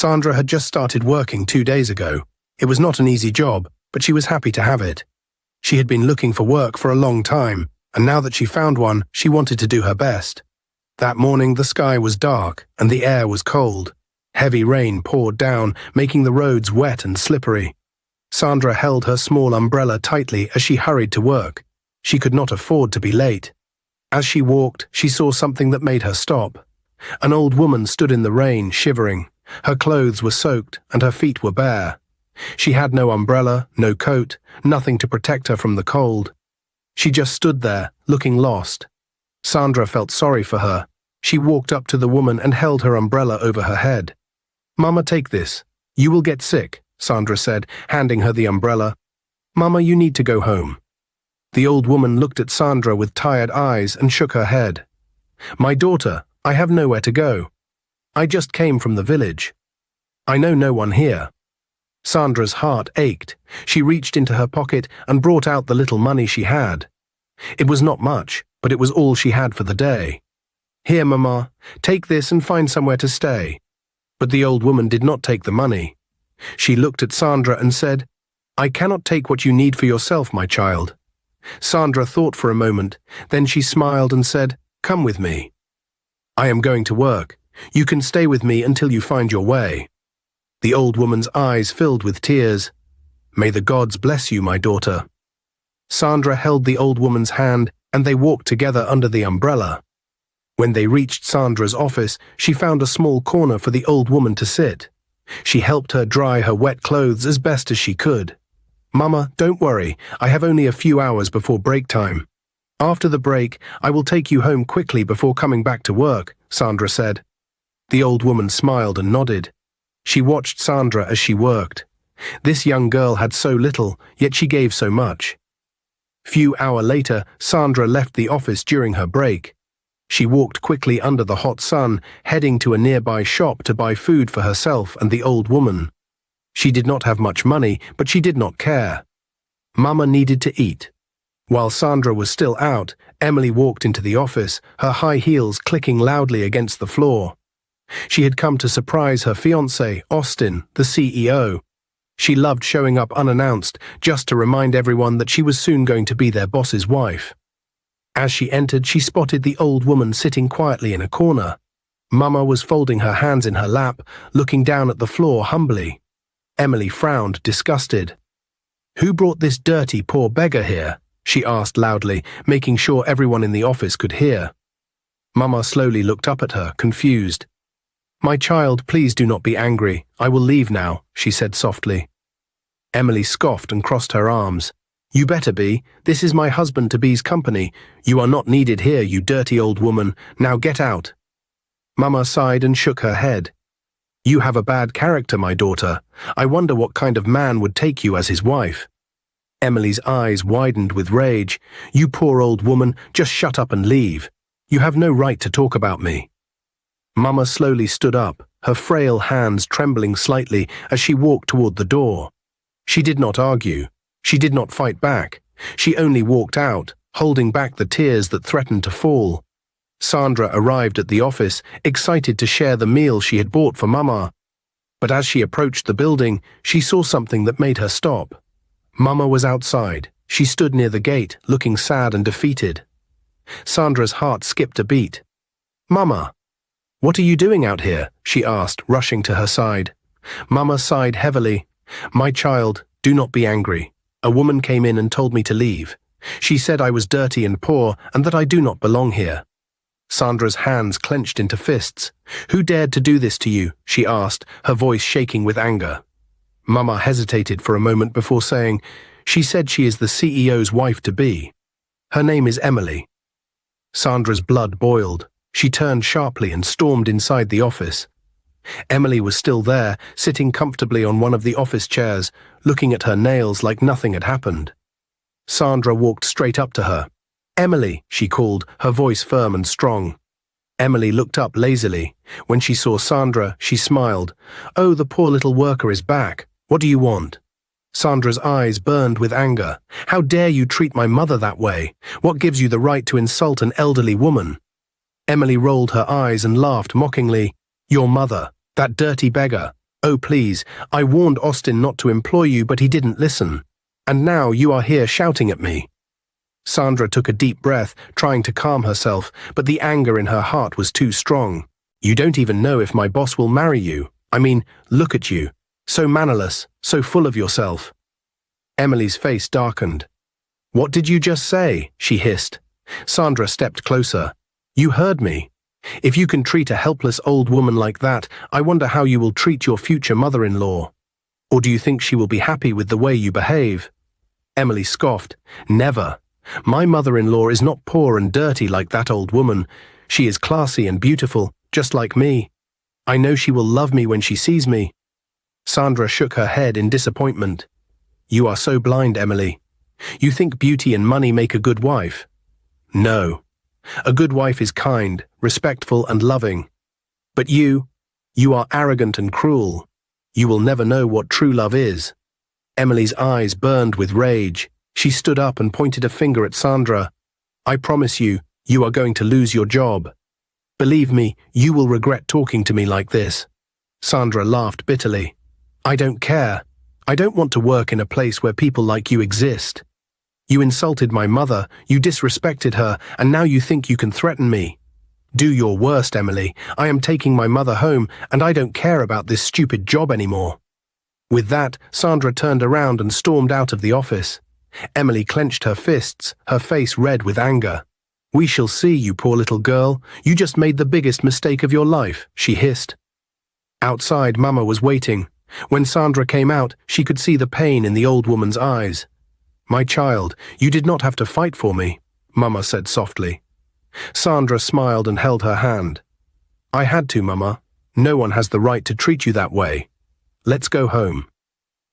Sandra had just started working 2 days ago. It was not an easy job, but she was happy to have it. She had been looking for work for a long time, and now that she found one, she wanted to do her best. That morning the sky was dark and the air was cold. Heavy rain poured down, making the roads wet and slippery. Sandra held her small umbrella tightly as she hurried to work. She could not afford to be late. As she walked, she saw something that made her stop. An old woman stood in the rain, shivering. Her clothes were soaked and her feet were bare. She had no umbrella, no coat, nothing to protect her from the cold. She just stood there, looking lost. Sandra felt sorry for her. She walked up to the woman and held her umbrella over her head. "Mama, take this. You will get sick," Sandra said, handing her the umbrella. "Mama, you need to go home." The old woman looked at Sandra with tired eyes and shook her head. "My daughter, I have nowhere to go. I just came from the village. I know no one here." Sandra's heart ached. She reached into her pocket and brought out the little money she had. It was not much, but it was all she had for the day. "Here, Mama, take this and find somewhere to stay." But the old woman did not take the money. She looked at Sandra and said, "I cannot take what you need for yourself, my child." Sandra thought for a moment, then she smiled and said, "Come with me. I am going to work. You can stay with me until you find your way." The old woman's eyes filled with tears. "May the gods bless you, my daughter." Sandra held the old woman's hand and they walked together under the umbrella. When they reached Sandra's office, she found a small corner for the old woman to sit. She helped her dry her wet clothes as best as she could. "Mama, don't worry, I have only a few hours before break time. After the break, I will take you home quickly before coming back to work," Sandra said. The old woman smiled and nodded. She watched Sandra as she worked. This young girl had so little, yet she gave so much. Few hours later, Sandra left the office during her break. She walked quickly under the hot sun, heading to a nearby shop to buy food for herself and the old woman. She did not have much money, but she did not care. Mama needed to eat. While Sandra was still out, Emily walked into the office, her high heels clicking loudly against the floor. She had come to surprise her fiancé, Austin, the CEO. She loved showing up unannounced, just to remind everyone that she was soon going to be their boss's wife. As she entered, she spotted the old woman sitting quietly in a corner. Mama was folding her hands in her lap, looking down at the floor humbly. Emily frowned, disgusted. "Who brought this dirty, poor beggar here?" she asked loudly, making sure everyone in the office could hear. Mama slowly looked up at her, confused. "My child, please do not be angry. I will leave now," she said softly. Emily scoffed and crossed her arms. "You better be. This is my husband-to-be's company. You are not needed here, you dirty old woman. Now get out." Mama sighed and shook her head. "You have a bad character, my daughter. I wonder what kind of man would take you as his wife." Emily's eyes widened with rage. "You poor old woman, just shut up and leave. You have no right to talk about me." Mama slowly stood up, her frail hands trembling slightly as she walked toward the door. She did not argue. She did not fight back. She only walked out, holding back the tears that threatened to fall. Sandra arrived at the office, excited to share the meal she had bought for Mama. But as she approached the building, she saw something that made her stop. Mama was outside. She stood near the gate, looking sad and defeated. Sandra's heart skipped a beat. "Mama, what are you doing out here?" she asked, rushing to her side. Mama sighed heavily. "My child, do not be angry. A woman came in and told me to leave. She said I was dirty and poor and that I do not belong here." Sandra's hands clenched into fists. "Who dared to do this to you?" she asked, her voice shaking with anger. Mama hesitated for a moment before saying, "She said she is the CEO's wife-to-be. Her name is Emily." Sandra's blood boiled. She turned sharply and stormed inside the office. Emily was still there, sitting comfortably on one of the office chairs, looking at her nails like nothing had happened. Sandra walked straight up to her. "Emily," she called, her voice firm and strong. Emily looked up lazily. When she saw Sandra, she smiled. "Oh, the poor little worker is back. What do you want?" Sandra's eyes burned with anger. "How dare you treat my mother that way? What gives you the right to insult an elderly woman?" Emily rolled her eyes and laughed mockingly. "Your mother, that dirty beggar. Oh please, I warned Austin not to employ you, but he didn't listen. And now you are here shouting at me." Sandra took a deep breath, trying to calm herself, but the anger in her heart was too strong. "You don't even know if my boss will marry you. I mean, look at you. So mannerless, so full of yourself." Emily's face darkened. "What did you just say?" she hissed. Sandra stepped closer. "You heard me. If you can treat a helpless old woman like that, I wonder how you will treat your future mother-in-law. Or do you think she will be happy with the way you behave?" Emily scoffed. "Never. My mother-in-law is not poor and dirty like that old woman. She is classy and beautiful, just like me. I know she will love me when she sees me." Sandra shook her head in disappointment. "You are so blind, Emily. You think beauty and money make a good wife? No. A good wife is kind, respectful, and loving. But you are arrogant and cruel. You will never know what true love is." Emily's eyes burned with rage. She stood up and pointed a finger at Sandra. "I promise you, you are going to lose your job. Believe me, you will regret talking to me like this." Sandra laughed bitterly. "I don't care. I don't want to work in a place where people like you exist. You insulted my mother, you disrespected her, and now you think you can threaten me. Do your worst, Emily. I am taking my mother home, and I don't care about this stupid job anymore." With that, Sandra turned around and stormed out of the office. Emily clenched her fists, her face red with anger. "We shall see, you poor little girl. You just made the biggest mistake of your life," she hissed. Outside, Mama was waiting. When Sandra came out, she could see the pain in the old woman's eyes. "My child, you did not have to fight for me," Mama said softly. Sandra smiled and held her hand. "I had to, Mama. No one has the right to treat you that way. Let's go home."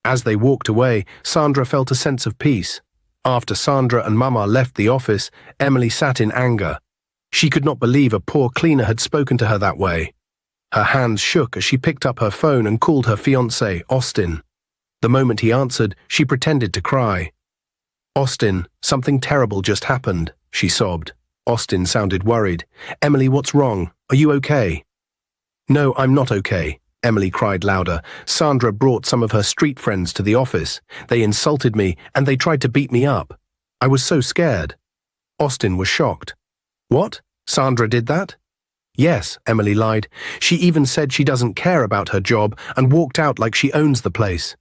As they walked away, Sandra felt a sense of peace. After Sandra and Mama left the office, Emily sat in anger. She could not believe a poor cleaner had spoken to her that way. Her hands shook as she picked up her phone and called her fiancé, Austin. The moment he answered, she pretended to cry. "Austin, something terrible just happened," she sobbed. Austin sounded worried. "Emily, what's wrong? Are you okay?" "No, I'm not okay," Emily cried louder. "Sandra brought some of her street friends to the office. They insulted me and they tried to beat me up. I was so scared." Austin was shocked. "What? Sandra did that?" "Yes," Emily lied. "She even said she doesn't care about her job and walked out like she owns the place."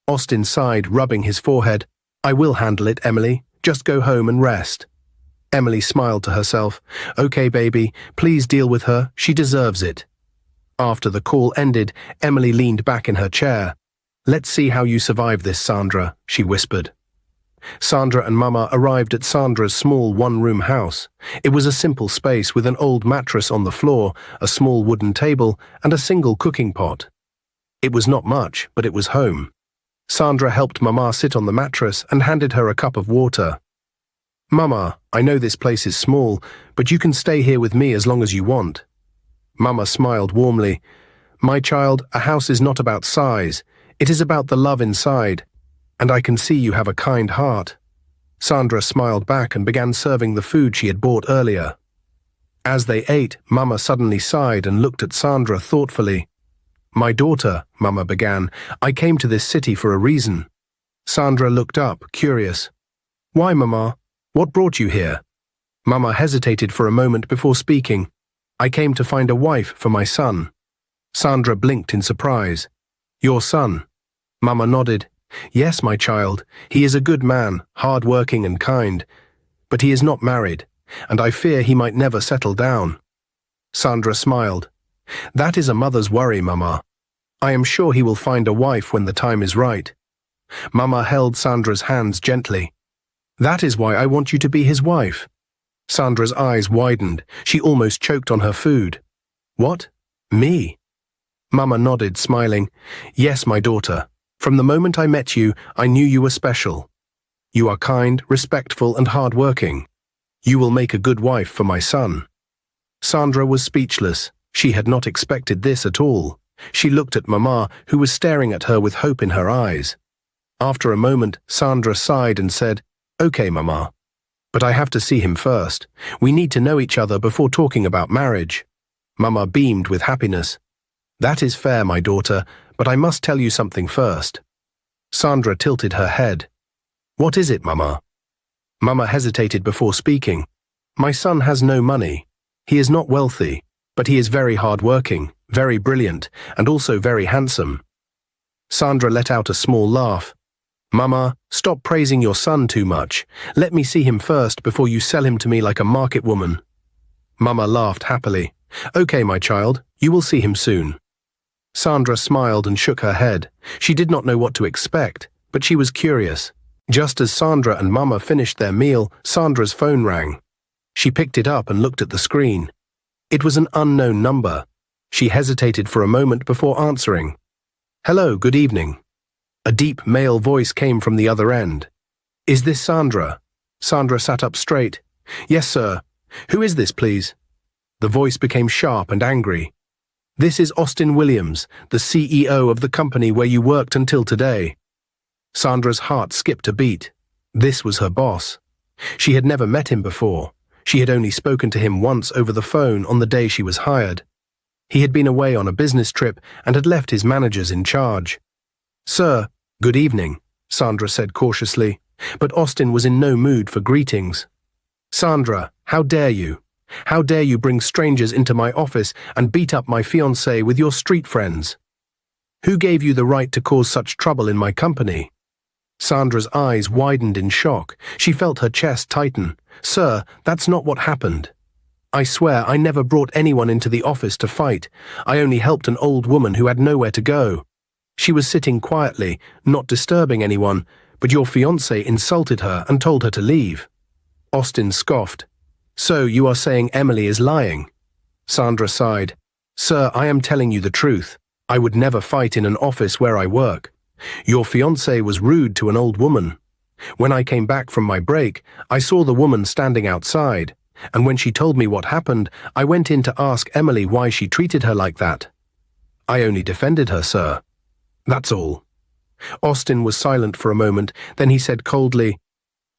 Austin sighed, rubbing his forehead. "I will handle it, Emily. Just go home and rest." Emily smiled to herself. "Okay, baby, please deal with her. She deserves it." After the call ended, Emily leaned back in her chair. "Let's see how you survive this, Sandra," she whispered. Sandra and Mama arrived at Sandra's small one-room house. It was a simple space with an old mattress on the floor, a small wooden table, and a single cooking pot. It was not much, but it was home. Sandra helped Mama sit on the mattress and handed her a cup of water. "Mama, I know this place is small, but you can stay here with me as long as you want." Mama smiled warmly. "My child, a house is not about size. It is about the love inside. And I can see you have a kind heart." Sandra smiled back and began serving the food she had bought earlier. As they ate, Mama suddenly sighed and looked at Sandra thoughtfully. "My daughter," Mama began, "I came to this city for a reason." Sandra looked up, curious. "Why, Mama? What brought you here?" Mama hesitated for a moment before speaking. "I came to find a wife for my son." Sandra blinked in surprise. "Your son?" Mama nodded. "Yes, my child. He is a good man, hard-working and kind. But he is not married, and I fear he might never settle down." Sandra smiled. "That is a mother's worry, Mama. I am sure he will find a wife when the time is right." Mama held Sandra's hands gently. "That is why I want you to be his wife." Sandra's eyes widened. She almost choked on her food. "What? Me?" Mama nodded, smiling. "Yes, my daughter. From the moment I met you, I knew you were special. You are kind, respectful, and hard-working. You will make a good wife for my son." Sandra was speechless. She had not expected this at all. She looked at Mama, who was staring at her with hope in her eyes. After a moment, Sandra sighed and said, "Okay, Mama. But I have to see him first. We need to know each other before talking about marriage." Mama beamed with happiness. "That is fair, my daughter, but I must tell you something first." Sandra tilted her head. "What is it, Mama?" Mama hesitated before speaking. "My son has no money. He is not wealthy, but he is very hard-working, very brilliant, and also very handsome." Sandra let out a small laugh. "Mama, stop praising your son too much. Let me see him first before you sell him to me like a market woman." Mama laughed happily. "Okay, my child, you will see him soon." Sandra smiled and shook her head. She did not know what to expect, but she was curious. Just as Sandra and Mama finished their meal, Sandra's phone rang. She picked it up and looked at the screen. It was an unknown number. She hesitated for a moment before answering. "Hello, good evening." A deep male voice came from the other end. "Is this Sandra?" Sandra sat up straight. "Yes, sir. Who is this, please?" The voice became sharp and angry. "This is Austin Williams, the CEO of the company where you worked until today." Sandra's heart skipped a beat. This was her boss. She had never met him before. She had only spoken to him once over the phone on the day she was hired. He had been away on a business trip and had left his managers in charge. "Sir, good evening," Sandra said cautiously, but Austin was in no mood for greetings. "Sandra, how dare you? How dare you bring strangers into my office and beat up my fiancée with your street friends? Who gave you the right to cause such trouble in my company?" Sandra's eyes widened in shock. She felt her chest tighten. "Sir, that's not what happened. I swear I never brought anyone into the office to fight. I only helped an old woman who had nowhere to go. She was sitting quietly, not disturbing anyone, but your fiancé insulted her and told her to leave." Austin scoffed. "So you are saying Emily is lying?" Sandra sighed. "Sir, I am telling you the truth. I would never fight in an office where I work. Your fiancé was rude to an old woman. When I came back from my break, I saw the woman standing outside, and when she told me what happened, I went in to ask Emily why she treated her like that. I only defended her, sir. That's all." Austin was silent for a moment, then he said coldly,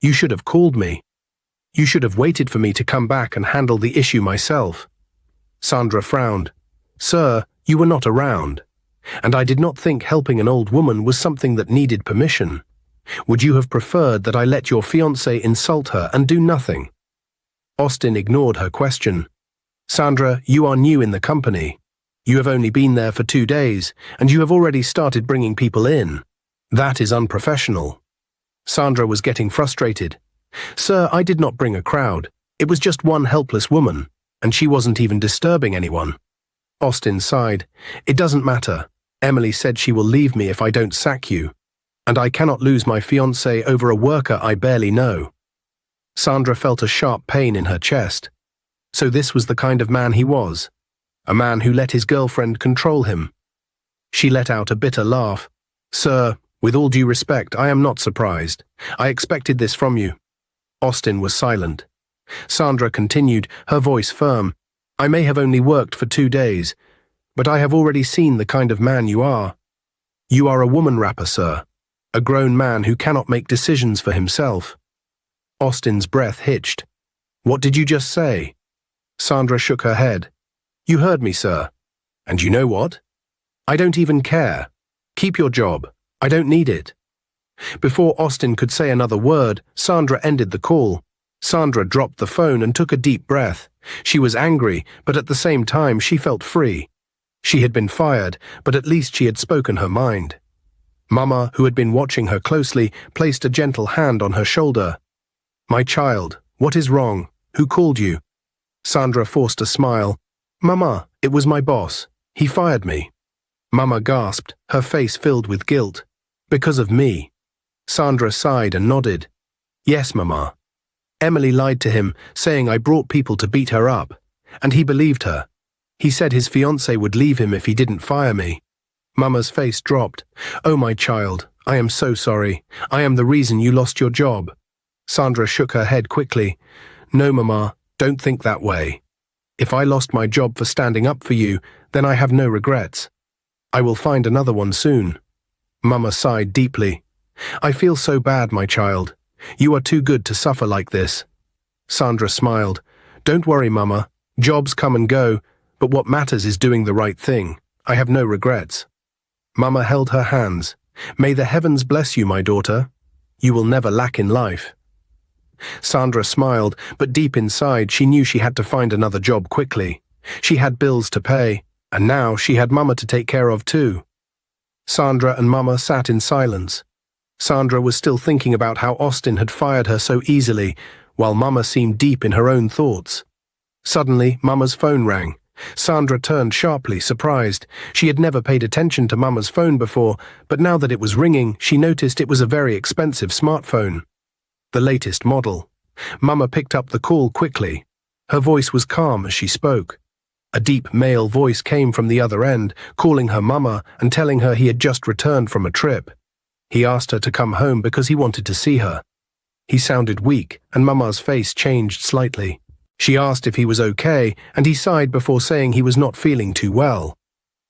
"You should have called me. You should have waited for me to come back and handle the issue myself." Sandra frowned. "Sir, you were not around, and I did not think helping an old woman was something that needed permission. Would you have preferred that I let your fiancé insult her and do nothing?" Austin ignored her question. "Sandra, you are new in the company. You have only been there for 2 days, and you have already started bringing people in. That is unprofessional." Sandra was getting frustrated. "Sir, I did not bring a crowd. It was just one helpless woman, and she wasn't even disturbing anyone." Austin sighed. "It doesn't matter. Emily said she will leave me if I don't sack you, and I cannot lose my fiancé over a worker I barely know." Sandra felt a sharp pain in her chest. So this was the kind of man he was, a man who let his girlfriend control him. She let out a bitter laugh. "Sir, with all due respect, I am not surprised. I expected this from you." Austin was silent. Sandra continued, her voice firm. "I may have only worked for 2 days, but I have already seen the kind of man you are. You are a woman rapper, sir, a grown man who cannot make decisions for himself." Austin's breath hitched. "What did you just say?" Sandra shook her head. "You heard me, sir. And you know what? I don't even care. Keep your job. I don't need it." Before Austin could say another word, Sandra ended the call. Sandra dropped the phone and took a deep breath. She was angry, but at the same time she felt free. She had been fired, but at least she had spoken her mind. Mama, who had been watching her closely, placed a gentle hand on her shoulder. "My child, what is wrong? Who called you?" Sandra forced a smile. "Mama, it was my boss. He fired me." Mama gasped, her face filled with guilt. "Because of me." Sandra sighed and nodded. "Yes, Mama. Emily lied to him, saying I brought people to beat her up, and he believed her. He said his fiancé would leave him if he didn't fire me." Mama's face dropped. "Oh, my child, I am so sorry. I am the reason you lost your job." Sandra shook her head quickly. "No, Mama, don't think that way. If I lost my job for standing up for you, then I have no regrets. I will find another one soon." Mama sighed deeply. "I feel so bad, my child. You are too good to suffer like this." Sandra smiled. "Don't worry, Mama. Jobs come and go, but what matters is doing the right thing. I have no regrets." Mama held her hands. "May the heavens bless you, my daughter. You will never lack in life." Sandra smiled, but deep inside she knew she had to find another job quickly. She had bills to pay, and now she had Mama to take care of too. Sandra and Mama sat in silence. Sandra was still thinking about how Austin had fired her so easily, while Mama seemed deep in her own thoughts. Suddenly, Mama's phone rang. Sandra turned sharply, surprised. She had never paid attention to Mama's phone before, but now that it was ringing, she noticed it was a very expensive smartphone. The latest model. Mama picked up the call quickly. Her voice was calm as she spoke. A deep male voice came from the other end, calling her Mama and telling her he had just returned from a trip. He asked her to come home because he wanted to see her. He sounded weak, and Mama's face changed slightly. She asked if he was okay, and he sighed before saying he was not feeling too well.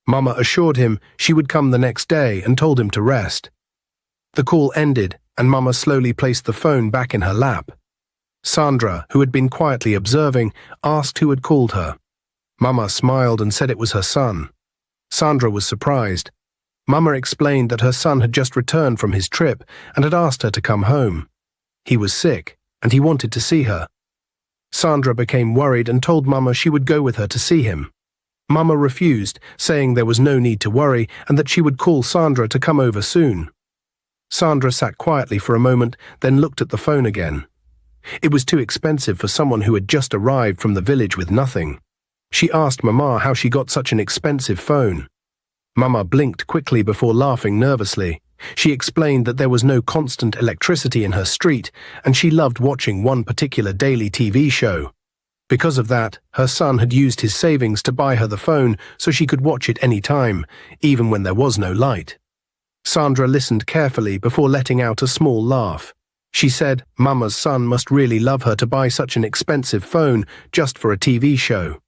Mama assured him she would come the next day and told him to rest. The call ended, and Mama slowly placed the phone back in her lap. Sandra, who had been quietly observing, asked who had called her. Mama smiled and said it was her son. Sandra was surprised. Mama explained that her son had just returned from his trip and had asked her to come home. He was sick, and he wanted to see her. Sandra became worried and told Mama she would go with her to see him. Mama refused, saying there was no need to worry and that she would call Sandra to come over soon. Sandra sat quietly for a moment, then looked at the phone again. It was too expensive for someone who had just arrived from the village with nothing. She asked Mama how she got such an expensive phone. Mama blinked quickly before laughing nervously. She explained that there was no constant electricity in her street, and she loved watching one particular daily TV show. Because of that, her son had used his savings to buy her the phone so she could watch it any time, even when there was no light. Sandra listened carefully before letting out a small laugh. She said Mama's son must really love her to buy such an expensive phone just for a TV show.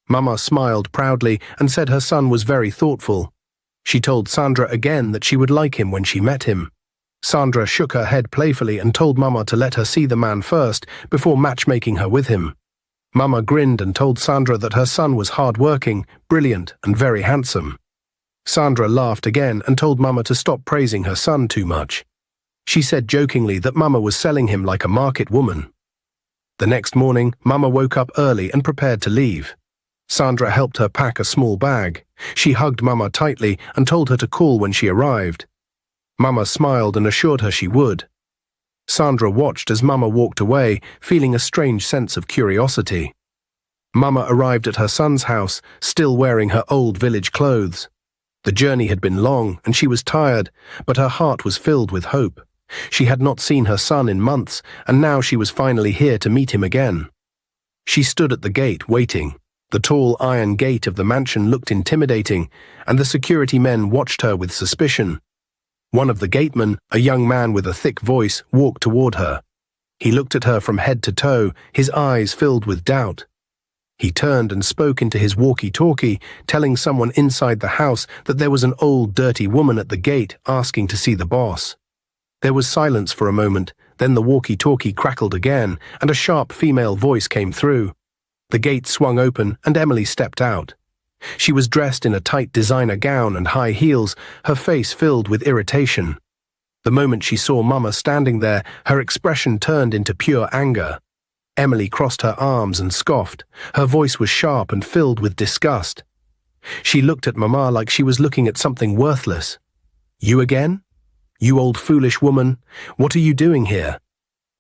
Mama smiled proudly and said her son was very thoughtful. She told Sandra again that she would like him when she met him. Sandra shook her head playfully and told Mama to let her see the man first before matchmaking her with him. Mama grinned and told Sandra that her son was hard-working, brilliant, and very handsome. Sandra laughed again and told Mama to stop praising her son too much. She said jokingly that Mama was selling him like a market woman. The next morning, Mama woke up early and prepared to leave. Sandra helped her pack a small bag. She hugged Mama tightly and told her to call when she arrived. Mama smiled and assured her she would. Sandra watched as Mama walked away, feeling a strange sense of curiosity. Mama arrived at her son's house, still wearing her old village clothes. The journey had been long and she was tired, but her heart was filled with hope. She had not seen her son in months, and now she was finally here to meet him again. She stood at the gate, waiting. The tall iron gate of the mansion looked intimidating, and the security men watched her with suspicion. One of the gatemen, a young man with a thick voice, walked toward her. He looked at her from head to toe, his eyes filled with doubt. He turned and spoke into his walkie-talkie, telling someone inside the house that there was an old, dirty woman at the gate asking to see the boss. There was silence for a moment, then the walkie-talkie crackled again, and a sharp female voice came through. The gate swung open, and Emily stepped out. She was dressed in a tight designer gown and high heels, her face filled with irritation. The moment she saw Mama standing there, her expression turned into pure anger. Emily crossed her arms and scoffed. Her voice was sharp and filled with disgust. She looked at Mama like she was looking at something worthless. "You again? You old foolish woman, what are you doing here?"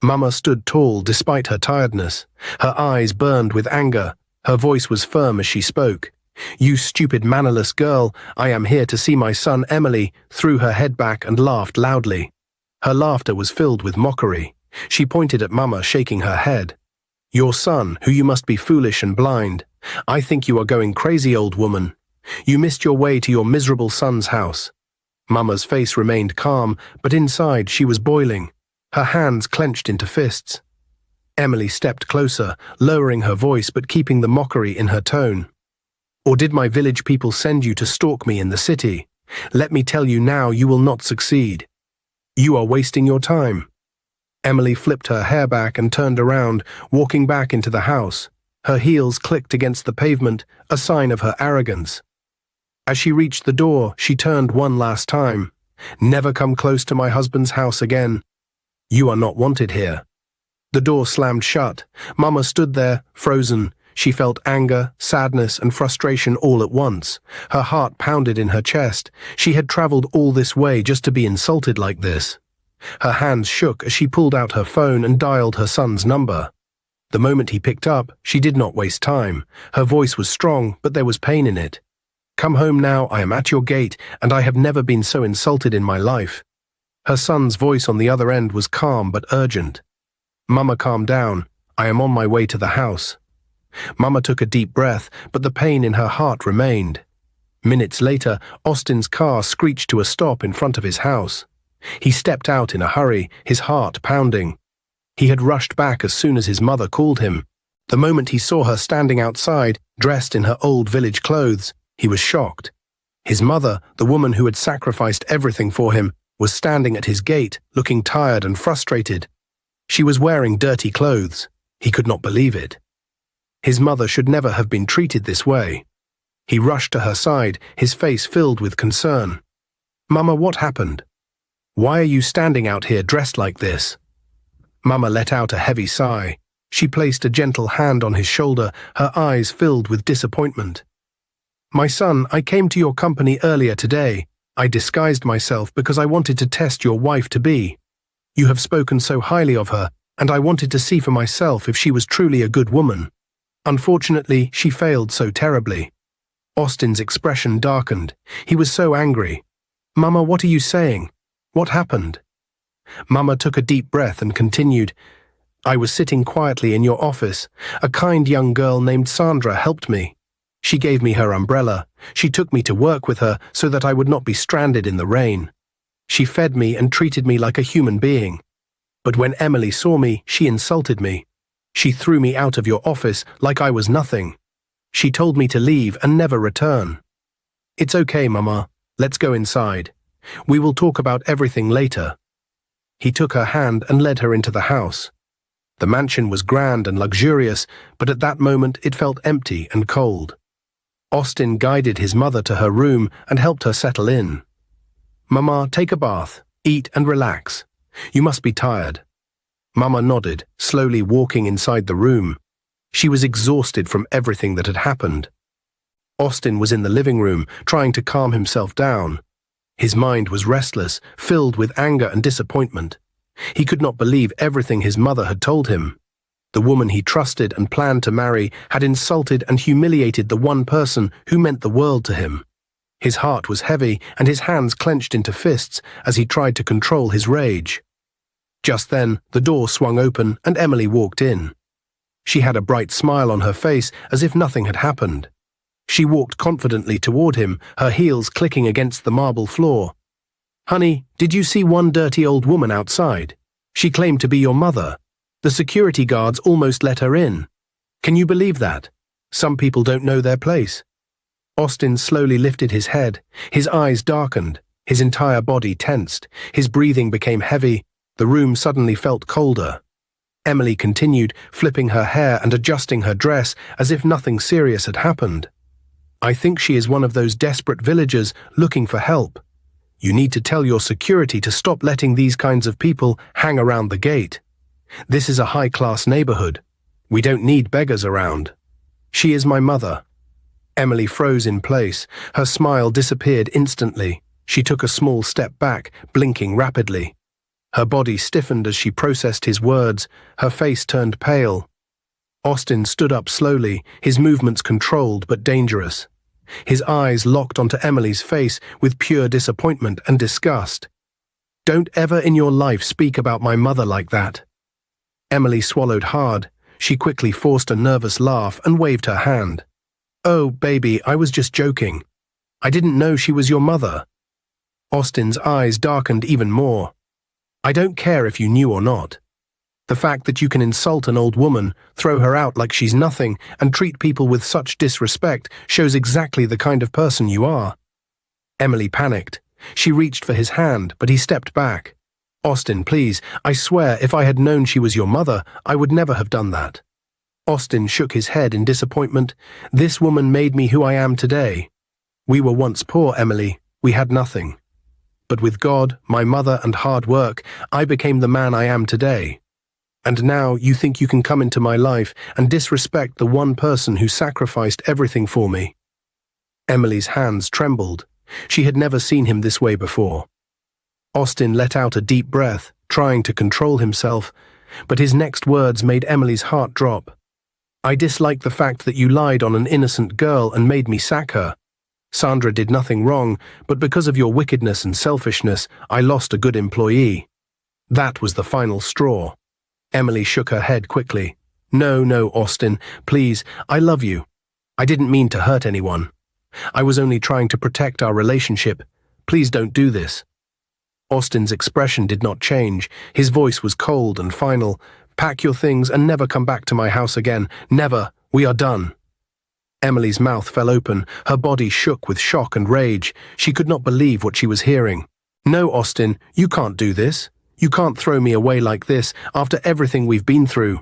Mama stood tall despite her tiredness. Her eyes burned with anger. Her voice was firm as she spoke. "You stupid mannerless girl, I am here to see my son Emily," threw her head back and laughed loudly. Her laughter was filled with mockery. She pointed at Mama, shaking her head. "Your son, who you must be foolish and blind. I think you are going crazy, old woman. You missed your way to your miserable son's house." Mama's face remained calm, but inside she was boiling. Her hands clenched into fists. Emily stepped closer, lowering her voice but keeping the mockery in her tone. "Or did my village people send you to stalk me in the city? Let me tell you now, you will not succeed. You are wasting your time." Emily flipped her hair back and turned around, walking back into the house. Her heels clicked against the pavement, a sign of her arrogance. As she reached the door, she turned one last time. "Never come close to my husband's house again. You are not wanted here." The door slammed shut. Mama stood there, frozen. She felt anger, sadness, and frustration all at once. Her heart pounded in her chest. She had traveled all this way just to be insulted like this. Her hands shook as she pulled out her phone and dialed her son's number. The moment he picked up, she did not waste time. Her voice was strong, but there was pain in it. "Come home now, I am at your gate, and I have never been so insulted in my life." Her son's voice on the other end was calm but urgent. "Mama, calm down. I am on my way to the house." Mama took a deep breath, but the pain in her heart remained. Minutes later, Austin's car screeched to a stop in front of his house. He stepped out in a hurry, his heart pounding. He had rushed back as soon as his mother called him. The moment he saw her standing outside, dressed in her old village clothes, he was shocked. His mother, the woman who had sacrificed everything for him, was standing at his gate, looking tired and frustrated. She was wearing dirty clothes. He could not believe it. His mother should never have been treated this way. He rushed to her side, his face filled with concern. "Mama, what happened? Why are you standing out here dressed like this?" Mama let out a heavy sigh. She placed a gentle hand on his shoulder, her eyes filled with disappointment. "My son, I came to your company earlier today. I disguised myself because I wanted to test your wife-to-be. You have spoken so highly of her, and I wanted to see for myself if she was truly a good woman. Unfortunately, she failed so terribly." Austin's expression darkened. He was so angry. "Mama, what are you saying? What happened?" Mama took a deep breath and continued, "I was sitting quietly in your office. A kind young girl named Sandra helped me. She gave me her umbrella. She took me to work with her so that I would not be stranded in the rain. She fed me and treated me like a human being. But when Emily saw me, she insulted me. She threw me out of your office like I was nothing. She told me to leave and never return." "It's okay, Mama. Let's go inside. We will talk about everything later." He took her hand and led her into the house. The mansion was grand and luxurious, but at that moment it felt empty and cold. Austin guided his mother to her room and helped her settle in. "Mama, take a bath, eat and relax. You must be tired." Mama nodded, slowly walking inside the room. She was exhausted from everything that had happened. Austin was in the living room, trying to calm himself down. His mind was restless, filled with anger and disappointment. He could not believe everything his mother had told him. The woman he trusted and planned to marry had insulted and humiliated the one person who meant the world to him. His heart was heavy and his hands clenched into fists as he tried to control his rage. Just then, the door swung open and Emily walked in. She had a bright smile on her face as if nothing had happened. She walked confidently toward him, her heels clicking against the marble floor. "Honey, did you see one dirty old woman outside? She claimed to be your mother. The security guards almost let her in. Can you believe that? Some people don't know their place." Austin slowly lifted his head. His eyes darkened. His entire body tensed. His breathing became heavy. The room suddenly felt colder. Emily continued, flipping her hair and adjusting her dress as if nothing serious had happened. "I think she is one of those desperate villagers looking for help. You need to tell your security to stop letting these kinds of people hang around the gate. This is a high-class neighborhood. We don't need beggars around. She is my mother." Emily froze in place. Her smile disappeared instantly. She took a small step back, blinking rapidly. Her body stiffened as she processed his words. Her face turned pale. Austin stood up slowly, his movements controlled but dangerous. His eyes locked onto Emily's face with pure disappointment and disgust. "Don't ever in your life speak about my mother like that." Emily swallowed hard. She quickly forced a nervous laugh and waved her hand. "Oh, baby, I was just joking. I didn't know she was your mother." Austin's eyes darkened even more. "I don't care if you knew or not. The fact that you can insult an old woman, throw her out like she's nothing, and treat people with such disrespect shows exactly the kind of person you are." Emily panicked. She reached for his hand, but he stepped back. "Austin, please, I swear if I had known she was your mother, I would never have done that." Austin shook his head in disappointment. "This woman made me who I am today. We were once poor, Emily. We had nothing. But with God, my mother, and hard work, I became the man I am today. And now you think you can come into my life and disrespect the one person who sacrificed everything for me." Emily's hands trembled. She had never seen him this way before. Austin let out a deep breath, trying to control himself, but his next words made Emily's heart drop. "I dislike the fact that you lied on an innocent girl and made me sack her. Sandra did nothing wrong, but because of your wickedness and selfishness, I lost a good employee." That was the final straw. Emily shook her head quickly. No, Austin, please, I love you. I didn't mean to hurt anyone. I was only trying to protect our relationship. Please don't do this." Austin's expression did not change. His voice was cold and final. "Pack your things and never come back to my house again. Never. We are done." Emily's mouth fell open. Her body shook with shock and rage. She could not believe what she was hearing. "No, Austin, you can't do this. You can't throw me away like this after everything we've been through."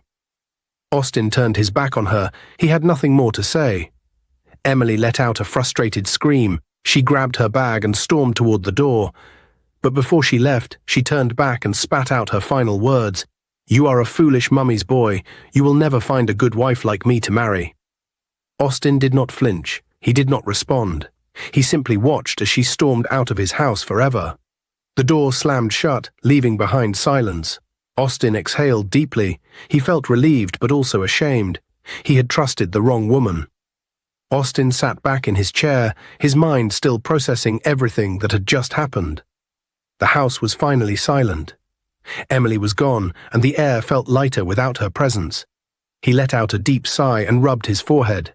Austin turned his back on her. He had nothing more to say. Emily let out a frustrated scream. She grabbed her bag and stormed toward the door. But before she left, she turned back and spat out her final words. "You are a foolish mummy's boy. You will never find a good wife like me to marry." Austin did not flinch. He did not respond. He simply watched as she stormed out of his house forever. The door slammed shut, leaving behind silence. Austin exhaled deeply. He felt relieved but also ashamed. He had trusted the wrong woman. Austin sat back in his chair, his mind still processing everything that had just happened. The house was finally silent. Emily was gone, and the air felt lighter without her presence. He let out a deep sigh and rubbed his forehead.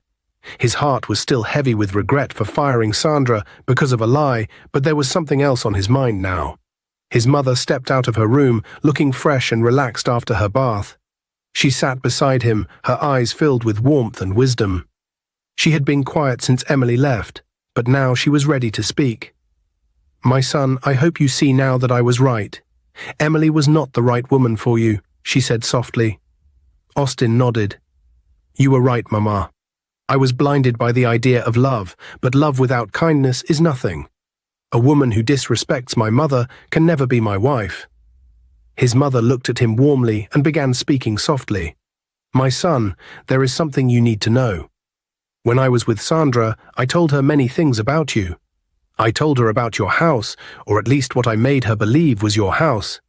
His heart was still heavy with regret for firing Sandra because of a lie, but there was something else on his mind now. His mother stepped out of her room, looking fresh and relaxed after her bath. She sat beside him, her eyes filled with warmth and wisdom. She had been quiet since Emily left, but now she was ready to speak. "My son, I hope you see now that I was right. Emily was not the right woman for you," she said softly. Austin nodded. "You were right, Mama. I was blinded by the idea of love, but love without kindness is nothing. A woman who disrespects my mother can never be my wife." His mother looked at him warmly and began speaking softly. "My son, there is something you need to know. When I was with Sandra, I told her many things about you. I told her about your house, or at least what I made her believe was your house.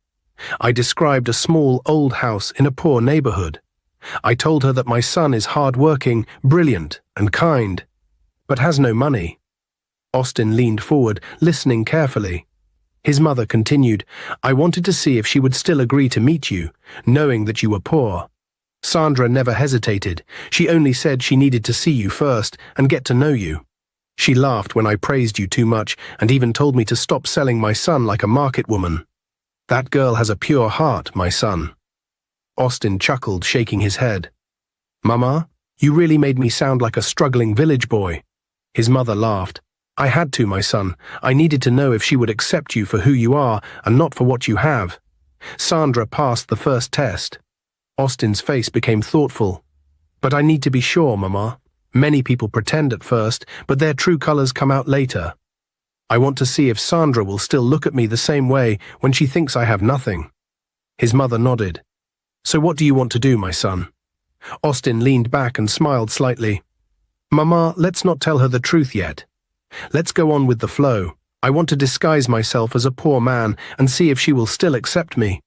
I described a small old house in a poor neighborhood. I told her that my son is hard-working, brilliant, and kind, but has no money." Austin leaned forward, listening carefully. His mother continued, "I wanted to see if she would still agree to meet you, knowing that you were poor. Sandra never hesitated. She only said she needed to see you first and get to know you. She laughed when I praised you too much and even told me to stop selling my son like a market woman. That girl has a pure heart, my son." Austin chuckled, shaking his head. "Mama, you really made me sound like a struggling village boy." His mother laughed. "I had to, my son. I needed to know if she would accept you for who you are and not for what you have. Sandra passed the first test." Austin's face became thoughtful. "But I need to be sure, Mama. Many people pretend at first, but their true colors come out later. I want to see if Sandra will still look at me the same way when she thinks I have nothing." His mother nodded. "So what do you want to do, my son?" Austin leaned back and smiled slightly. "Mama, let's not tell her the truth yet. Let's go on with the flow. I want to disguise myself as a poor man and see if she will still accept me.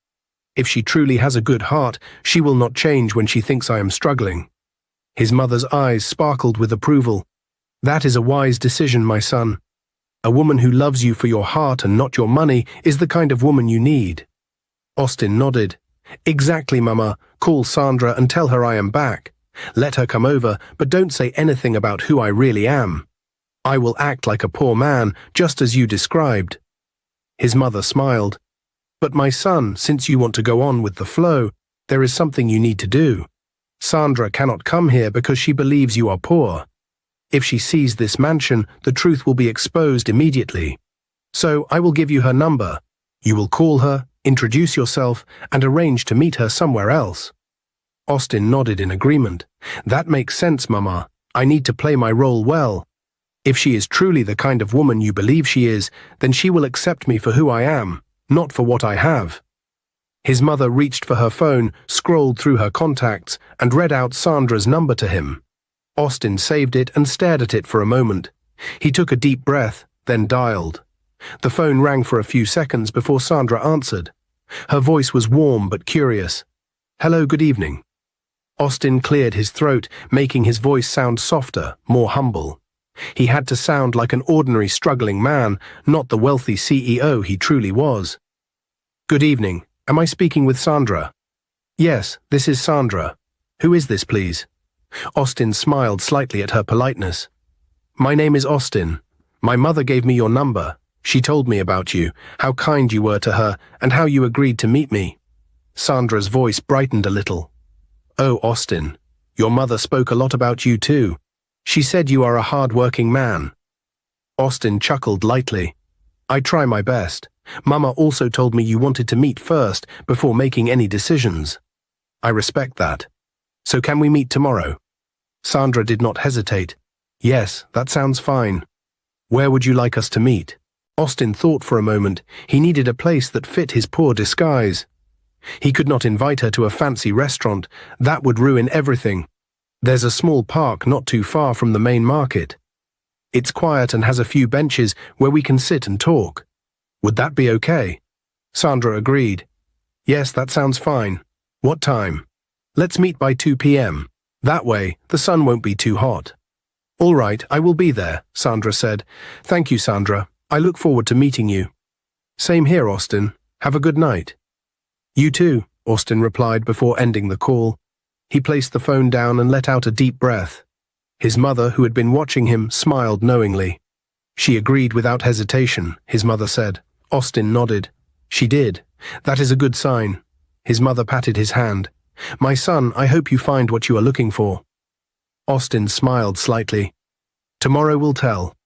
If she truly has a good heart, she will not change when she thinks I am struggling." His mother's eyes sparkled with approval. "That is a wise decision, my son. A woman who loves you for your heart and not your money is the kind of woman you need." Austin nodded. "Exactly, Mama. Call Sandra and tell her I am back. Let her come over, but don't say anything about who I really am. I will act like a poor man, just as you described." His mother smiled. "But my son, since you want to go on with the flow, there is something you need to do. Sandra cannot come here because she believes you are poor. If she sees this mansion, the truth will be exposed immediately. So I will give you her number. You will call her, introduce yourself, and arrange to meet her somewhere else." Austin nodded in agreement. "That makes sense, Mama. I need to play my role well. If she is truly the kind of woman you believe she is, then she will accept me for who I am, not for what I have. His mother reached for her phone, scrolled through her contacts, and read out Sandra's number to him. Austin saved it and stared at it for a moment. He took a deep breath, then dialed. The phone rang for a few seconds before Sandra answered. Her voice was warm but curious. "Hello, good evening." Austin cleared his throat, making his voice sound softer, more humble. He had to sound like an ordinary struggling man, not the wealthy CEO he truly was. "Good evening. Am I speaking with Sandra?" "Yes, this is Sandra. Who is this, please?" Austin smiled slightly at her politeness. "My name is Austin. My mother gave me your number. She told me about you, how kind you were to her, and how you agreed to meet me." Sandra's voice brightened a little. "Oh, Austin, your mother spoke a lot about you too. She said you are a hard-working man." Austin chuckled lightly. "I try my best. Mama also told me you wanted to meet first before making any decisions. I respect that. So can we meet tomorrow?" Sandra did not hesitate. "Yes, that sounds fine. Where would you like us to meet?" Austin thought for a moment. He needed a place that fit his poor disguise. He could not invite her to a fancy restaurant. That would ruin everything. There's a small park not too far from the main market. It's quiet and has a few benches where we can sit and talk. Would that be okay? Sandra agreed. "Yes, that sounds fine. What time?" "Let's meet by 2 p.m. That way, the sun won't be too hot." "All right, I will be there," Sandra said. "Thank you, Sandra. I look forward to meeting you." "Same here, Austin. Have a good night." "You too," Austin replied before ending the call. He placed the phone down and let out a deep breath. His mother, who had been watching him, smiled knowingly. "She agreed without hesitation," his mother said. Austin nodded. "She did. That is a good sign." His mother patted his hand. "My son, I hope you find what you are looking for." Austin smiled slightly. "Tomorrow will tell."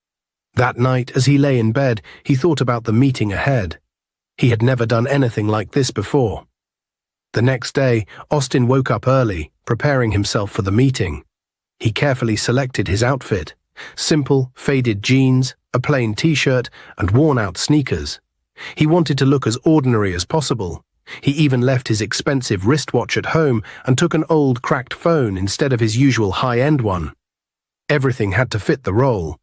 That night, as he lay in bed, he thought about the meeting ahead. He had never done anything like this before. The next day, Austin woke up early, preparing himself for the meeting. He carefully selected his outfit: simple, faded jeans, a plain t-shirt, and worn-out sneakers. He wanted to look as ordinary as possible. He even left his expensive wristwatch at home and took an old, cracked phone instead of his usual high-end one. Everything had to fit the role.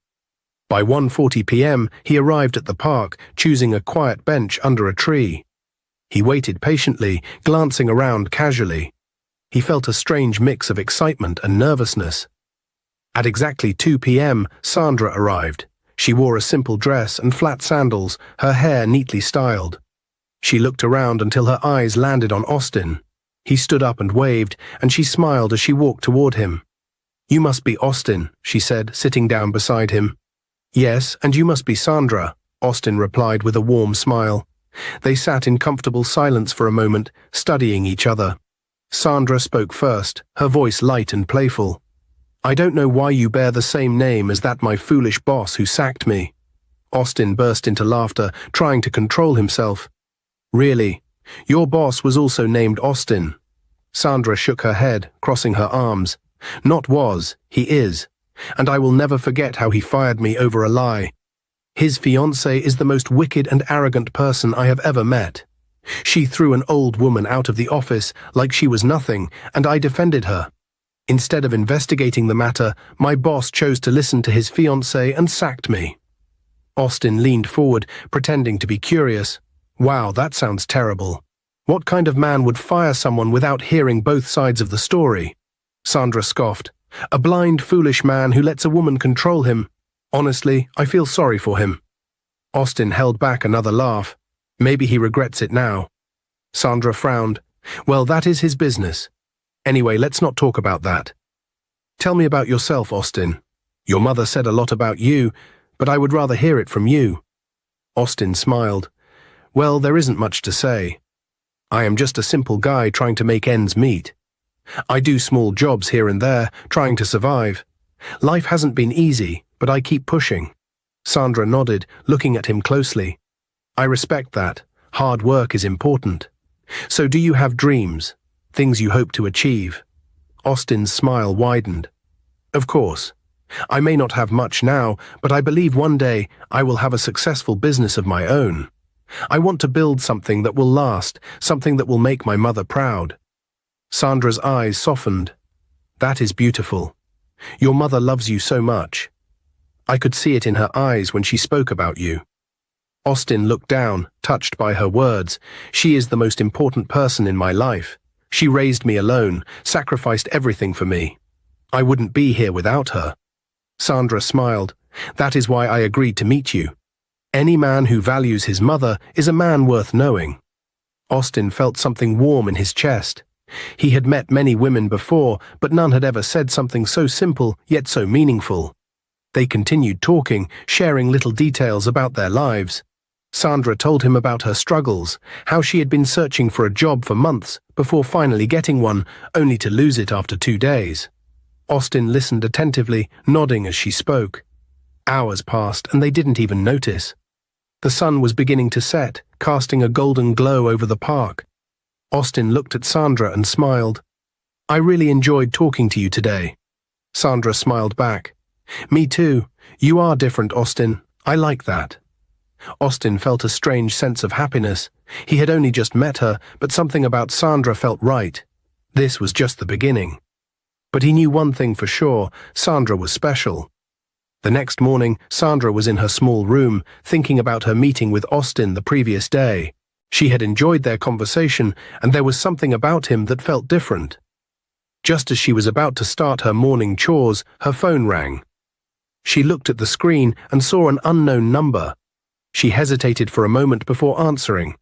By 1:40 p.m., he arrived at the park, choosing a quiet bench under a tree. He waited patiently, glancing around casually. He felt a strange mix of excitement and nervousness. At exactly 2 p.m., Sandra arrived. She wore a simple dress and flat sandals, her hair neatly styled. She looked around until her eyes landed on Austin. He stood up and waved, and she smiled as she walked toward him. "You must be Austin," she said, sitting down beside him. "Yes, and you must be Sandra," Austin replied with a warm smile. They sat in comfortable silence for a moment, studying each other. Sandra spoke first, her voice light and playful. "I don't know why you bear the same name as that my foolish boss who sacked me." Austin burst into laughter, trying to control himself. "Really? Your boss was also named Austin." Sandra shook her head, crossing her arms. "Not was, he is. And I will never forget how he fired me over a lie. His fiancée is the most wicked and arrogant person I have ever met. She threw an old woman out of the office like she was nothing, and I defended her. Instead of investigating the matter, my boss chose to listen to his fiancée and sacked me." Austin leaned forward, pretending to be curious. "Wow, that sounds terrible. What kind of man would fire someone without hearing both sides of the story?" Sandra scoffed. "A blind, foolish man who lets a woman control him. Honestly, I feel sorry for him." Austin held back another laugh. "Maybe he regrets it now." Sandra frowned. "Well, that is his business. Anyway, let's not talk about that. Tell me about yourself, Austin. Your mother said a lot about you, but I would rather hear it from you." Austin smiled. "Well, there isn't much to say. I am just a simple guy trying to make ends meet. I do small jobs here and there, trying to survive. Life hasn't been easy, but I keep pushing." Sandra nodded, looking at him closely. "I respect that. Hard work is important. So do you have dreams? Things you hope to achieve?" Austin's smile widened. "Of course. I may not have much now, but I believe one day I will have a successful business of my own. I want to build something that will last, something that will make my mother proud." Sandra's eyes softened. "That is beautiful. Your mother loves you so much. I could see it in her eyes when she spoke about you." Austin looked down, touched by her words. "She is the most important person in my life. She raised me alone, sacrificed everything for me. I wouldn't be here without her." Sandra smiled. "That is why I agreed to meet you. Any man who values his mother is a man worth knowing." Austin felt something warm in his chest. He had met many women before, but none had ever said something so simple yet so meaningful. They continued talking, sharing little details about their lives. Sandra told him about her struggles, how she had been searching for a job for months before finally getting one, only to lose it after 2 days. Austin listened attentively, nodding as she spoke. Hours passed and they didn't even notice. The sun was beginning to set, casting a golden glow over the park. Austin looked at Sandra and smiled. "I really enjoyed talking to you today." Sandra smiled back. "Me too. You are different, Austin. I like that." Austin felt a strange sense of happiness. He had only just met her, but something about Sandra felt right. This was just the beginning. But he knew one thing for sure: Sandra was special. The next morning, Sandra was in her small room, thinking about her meeting with Austin the previous day. She had enjoyed their conversation, and there was something about him that felt different. Just as she was about to start her morning chores, her phone rang. She looked at the screen and saw an unknown number. She hesitated for a moment before answering.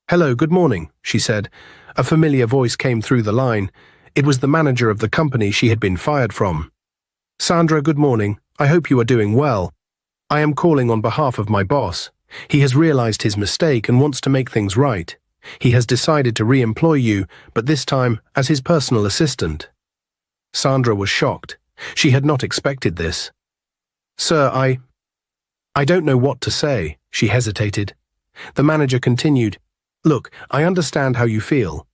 "Hello, good morning," she said. A familiar voice came through the line. It was the manager of the company she had been fired from. "Sandra, good morning. I hope you are doing well. I am calling on behalf of my boss. He has realized his mistake and wants to make things right. He has decided to re-employ you, but this time as his personal assistant." Sandra was shocked. She had not expected this. "Sir, I don't know what to say," she hesitated. The manager continued, "Look, I understand how you feel,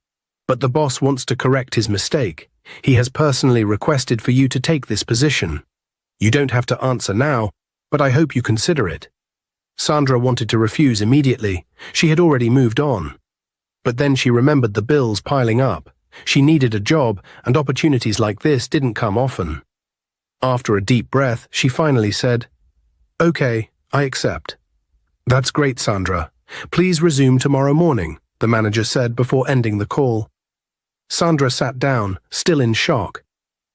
but the boss wants to correct his mistake. He has personally requested for you to take this position. You don't have to answer now, but I hope you consider it." Sandra wanted to refuse immediately. She had already moved on. But then she remembered the bills piling up. She needed a job, and opportunities like this didn't come often. After a deep breath, she finally said, "Okay, I accept." "That's great, Sandra. Please resume tomorrow morning," the manager said before ending the call. Sandra sat down, still in shock.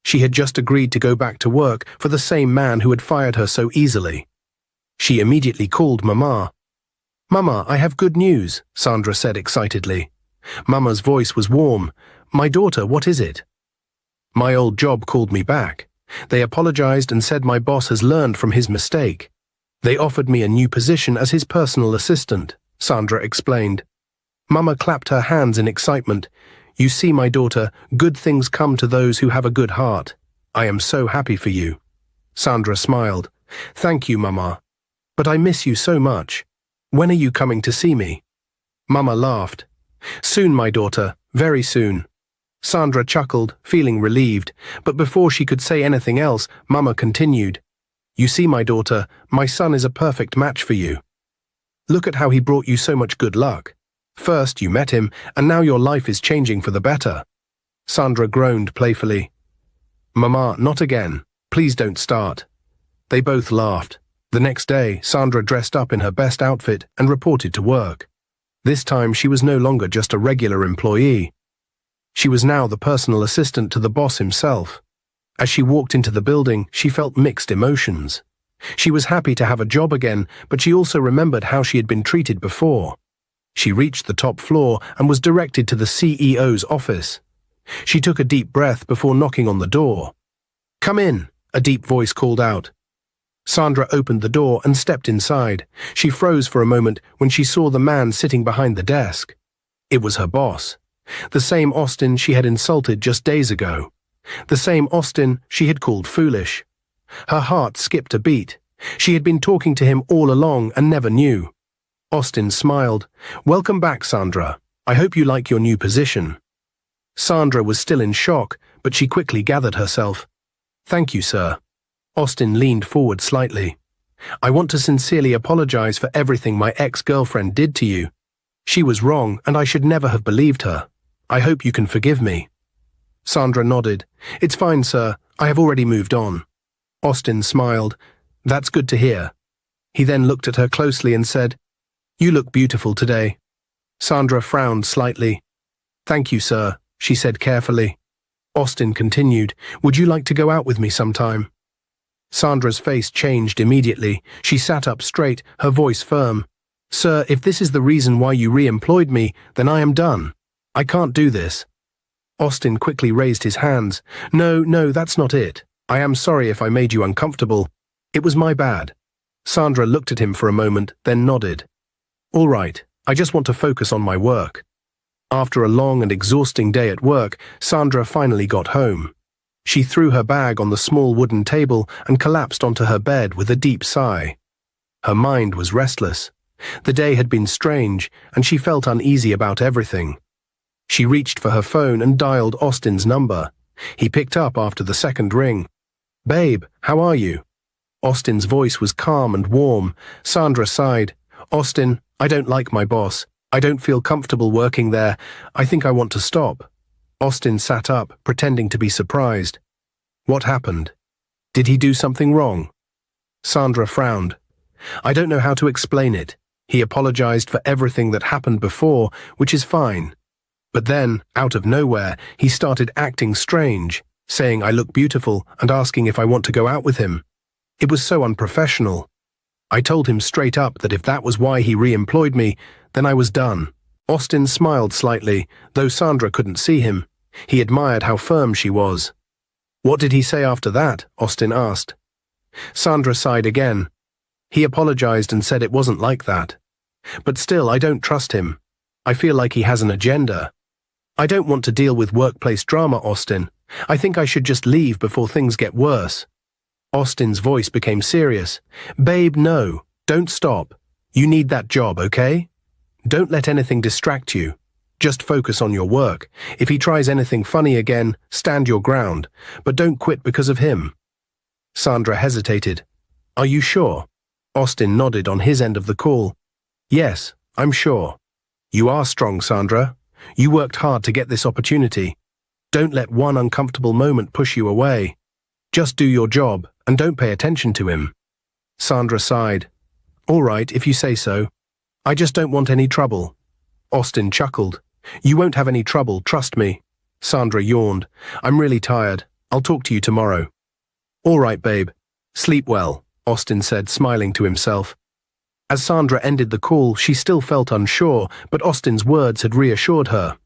She had just agreed to go back to work for the same man who had fired her so easily. She immediately called Mama. "Mama, I have good news," Sandra said excitedly. Mama's voice was warm. "My daughter, what is it?" "My old job called me back. They apologized and said my boss has learned from his mistake. They offered me a new position as his personal assistant," Sandra explained. Mama clapped her hands in excitement. "You see, my daughter, good things come to those who have a good heart. I am so happy for you." Sandra smiled. "Thank you, Mama. But I miss you so much. When are you coming to see me?" Mama laughed. "Soon, my daughter, very soon." Sandra chuckled, feeling relieved, but before she could say anything else, Mama continued, "You see, my daughter, my son is a perfect match for you. Look at how he brought you so much good luck. First you met him, and now your life is changing for the better." Sandra groaned playfully. "Mama, not again. Please don't start." They both laughed. The next day, Sandra dressed up in her best outfit and reported to work. This time she was no longer just a regular employee. She was now the personal assistant to the boss himself. As she walked into the building, she felt mixed emotions. She was happy to have a job again, but she also remembered how she had been treated before. She reached the top floor and was directed to the CEO's office. She took a deep breath before knocking on the door. "Come in," a deep voice called out. Sandra opened the door and stepped inside. She froze for a moment when she saw the man sitting behind the desk. It was her boss. The same Austin she had insulted just days ago. The same Austin she had called foolish. Her heart skipped a beat. She had been talking to him all along and never knew. Austin smiled. "Welcome back, Sandra. I hope you like your new position." Sandra was still in shock, but she quickly gathered herself. "Thank you, sir." Austin leaned forward slightly. I want to sincerely apologize for everything my ex-girlfriend did to you. She was wrong, and I should never have believed her. I hope you can forgive me. Sandra nodded. It's fine, sir. I have already moved on. Austin smiled. That's good to hear. He then looked at her closely and said, You look beautiful today. Sandra frowned slightly. Thank you, sir, she said carefully. Austin continued, Would you like to go out with me sometime? Sandra's face changed immediately. She sat up straight, her voice firm. Sir, if this is the reason why you re-employed me, then I am done. I can't do this. Austin quickly raised his hands. No, that's not it. I am sorry if I made you uncomfortable. It was my bad. Sandra looked at him for a moment, then nodded. All right, I just want to focus on my work. After a long and exhausting day at work, Sandra finally got home. She threw her bag on the small wooden table and collapsed onto her bed with a deep sigh. Her mind was restless. The day had been strange, and she felt uneasy about everything. She reached for her phone and dialed Austin's number. He picked up after the second ring. Babe, how are you? Austin's voice was calm and warm. Sandra sighed. Austin, I don't like my boss. I don't feel comfortable working there. I think I want to stop. Austin sat up, pretending to be surprised. What happened? Did he do something wrong? Sandra frowned. I don't know how to explain it. He apologized for everything that happened before, which is fine. But then, out of nowhere, he started acting strange, saying I look beautiful and asking if I want to go out with him. It was so unprofessional. I told him straight up that if that was why he re-employed me, then I was done. Austin smiled slightly, though Sandra couldn't see him. He admired how firm she was. What did he say after that? Austin asked. Sandra sighed again. He apologized and said it wasn't like that. But still, I don't trust him. I feel like he has an agenda. I don't want to deal with workplace drama, Austin. I think I should just leave before things get worse. Austin's voice became serious. Babe, no. Don't stop. You need that job, okay? Don't let anything distract you. Just focus on your work. If he tries anything funny again, stand your ground. But don't quit because of him. Sandra hesitated. Are you sure? Austin nodded on his end of the call. Yes, I'm sure. You are strong, Sandra. You worked hard to get this opportunity. Don't let one uncomfortable moment push you away. Just do your job and don't pay attention to him. Sandra sighed. All right, if you say so. I just don't want any trouble. Austin chuckled. You won't have any trouble, trust me. Sandra yawned. I'm really tired. I'll talk to you tomorrow. All right, babe. Sleep well, Austin said, smiling to himself. As Sandra ended the call, she still felt unsure, but Austin's words had reassured her.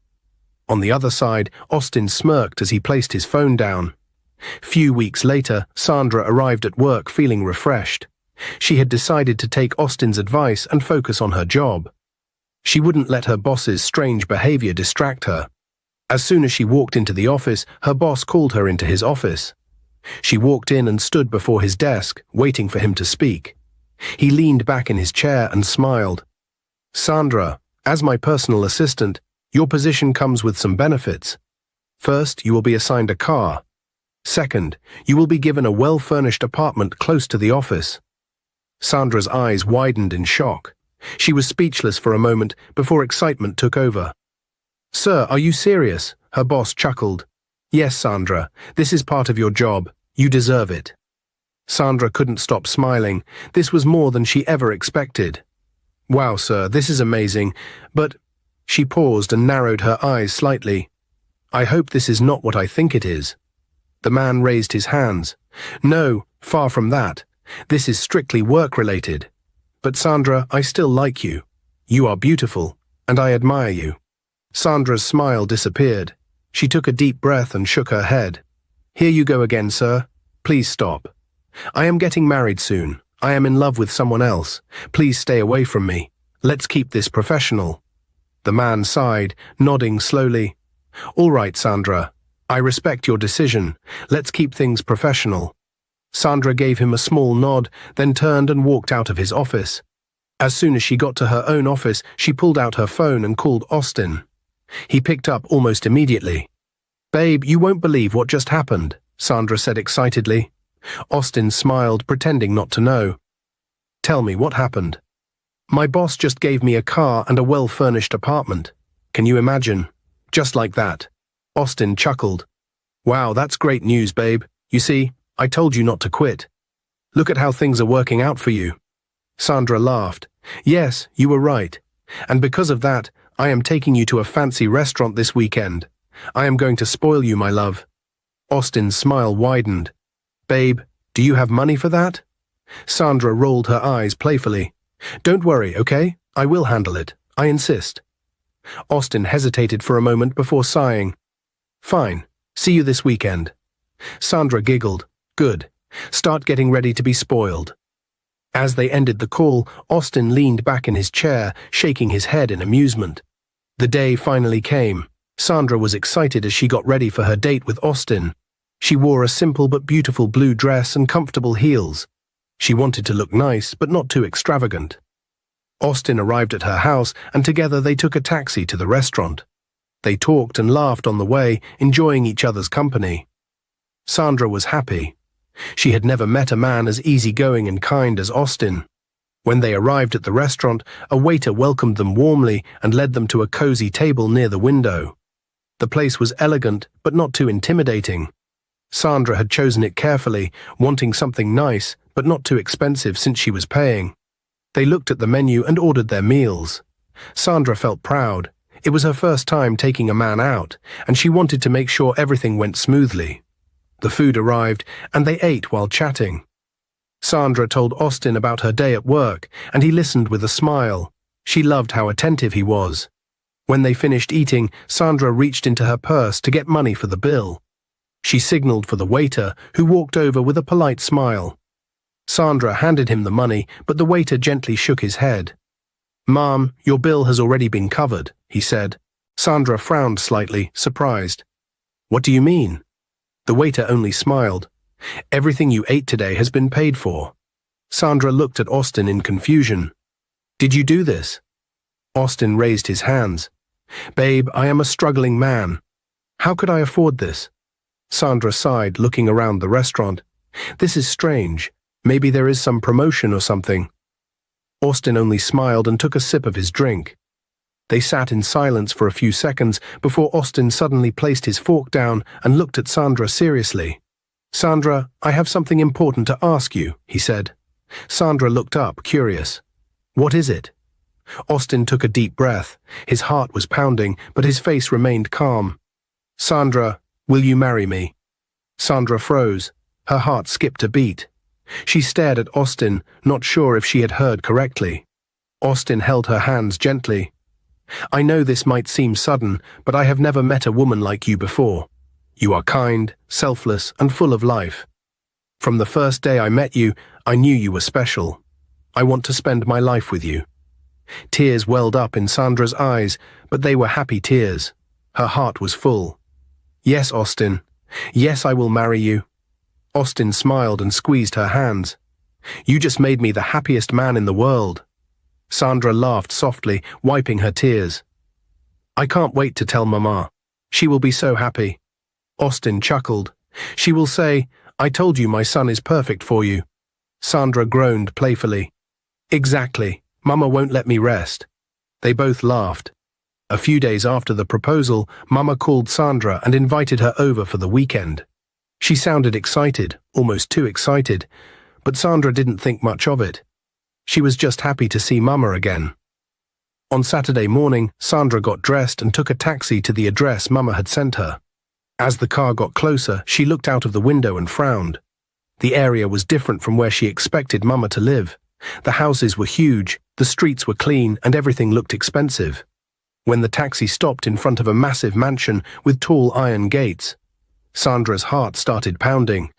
On the other side, Austin smirked as he placed his phone down. Few weeks later, Sandra arrived at work feeling refreshed. She had decided to take Austin's advice and focus on her job. She wouldn't let her boss's strange behavior distract her. As soon as she walked into the office, her boss called her into his office. She walked in and stood before his desk, waiting for him to speak. He leaned back in his chair and smiled. Sandra, as my personal assistant, your position comes with some benefits. First, you will be assigned a car. Second, you will be given a well-furnished apartment close to the office. Sandra's eyes widened in shock. She was speechless for a moment before excitement took over. Sir, are you serious? Her boss chuckled. Yes, Sandra, this is part of your job. You deserve it. Sandra couldn't stop smiling. This was more than she ever expected. Wow, sir, this is amazing, but... She paused and narrowed her eyes slightly. I hope this is not what I think it is. The man raised his hands. No, far from that. This is strictly work-related. But Sandra, I still like you. You are beautiful, and I admire you. Sandra's smile disappeared. She took a deep breath and shook her head. Here you go again, sir. Please stop. I am getting married soon. I am in love with someone else. Please stay away from me. Let's keep this professional. The man sighed, nodding slowly. All right, Sandra. I respect your decision. Let's keep things professional. Sandra gave him a small nod, then turned and walked out of his office. As soon as she got to her own office, she pulled out her phone and called Austin. He picked up almost immediately. Babe, you won't believe what just happened, Sandra said excitedly. Austin smiled, pretending not to know. Tell me, what happened? My boss just gave me a car and a well-furnished apartment. Can you imagine? Just like that. Austin chuckled. Wow, that's great news, babe. You see, I told you not to quit. Look at how things are working out for you. Sandra laughed. Yes, you were right. And because of that, I am taking you to a fancy restaurant this weekend. I am going to spoil you, my love. Austin's smile widened. Babe, do you have money for that? Sandra rolled her eyes playfully. Don't worry, okay? I will handle it. I insist. Austin hesitated for a moment before sighing. Fine. See you this weekend. Sandra giggled. Good. Start getting ready to be spoiled. As they ended the call, Austin leaned back in his chair, shaking his head in amusement. The day finally came. Sandra was excited as she got ready for her date with Austin. She wore a simple but beautiful blue dress and comfortable heels. She wanted to look nice, but not too extravagant. Austin arrived at her house, and together they took a taxi to the restaurant. They talked and laughed on the way, enjoying each other's company. Sandra was happy. She had never met a man as easygoing and kind as Austin. When they arrived at the restaurant, a waiter welcomed them warmly and led them to a cozy table near the window. The place was elegant, but not too intimidating. Sandra had chosen it carefully, wanting something nice, but not too expensive since she was paying. They looked at the menu and ordered their meals. Sandra felt proud. It was her first time taking a man out, and she wanted to make sure everything went smoothly. The food arrived, and they ate while chatting. Sandra told Austin about her day at work, and he listened with a smile. She loved how attentive he was. When they finished eating, Sandra reached into her purse to get money for the bill. She signaled for the waiter, who walked over with a polite smile. Sandra handed him the money, but the waiter gently shook his head. "Ma'am, your bill has already been covered," he said. Sandra frowned slightly, surprised. "What do you mean?" The waiter only smiled. "Everything you ate today has been paid for." Sandra looked at Austin in confusion. "Did you do this?" Austin raised his hands. "Babe, I am a struggling man. How could I afford this?" Sandra sighed, looking around the restaurant. "This is strange. Maybe there is some promotion or something." Austin only smiled and took a sip of his drink. They sat in silence for a few seconds before Austin suddenly placed his fork down and looked at Sandra seriously. "Sandra, I have something important to ask you," he said. Sandra looked up, curious. "What is it?" Austin took a deep breath. His heart was pounding, but his face remained calm. "Sandra, will you marry me?" Sandra froze. Her heart skipped a beat. She stared at Austin, not sure if she had heard correctly. Austin held her hands gently. "I know this might seem sudden, but I have never met a woman like you before. You are kind, selfless, and full of life. From the first day I met you, I knew you were special. I want to spend my life with you." Tears welled up in Sandra's eyes, but they were happy tears. Her heart was full. "Yes, Austin. Yes, I will marry you." Austin smiled and squeezed her hands. "You just made me the happiest man in the world." Sandra laughed softly, wiping her tears. "I can't wait to tell Mama. She will be so happy." Austin chuckled. "She will say, 'I told you my son is perfect for you.'" Sandra groaned playfully. "Exactly. Mama won't let me rest." They both laughed. A few days after the proposal, Mama called Sandra and invited her over for the weekend. She sounded excited, almost too excited, but Sandra didn't think much of it. She was just happy to see Mama again. On Saturday morning, Sandra got dressed and took a taxi to the address Mama had sent her. As the car got closer, she looked out of the window and frowned. The area was different from where she expected Mama to live. The houses were huge, the streets were clean, and everything looked expensive. When the taxi stopped in front of a massive mansion with tall iron gates, Sandra's heart started pounding.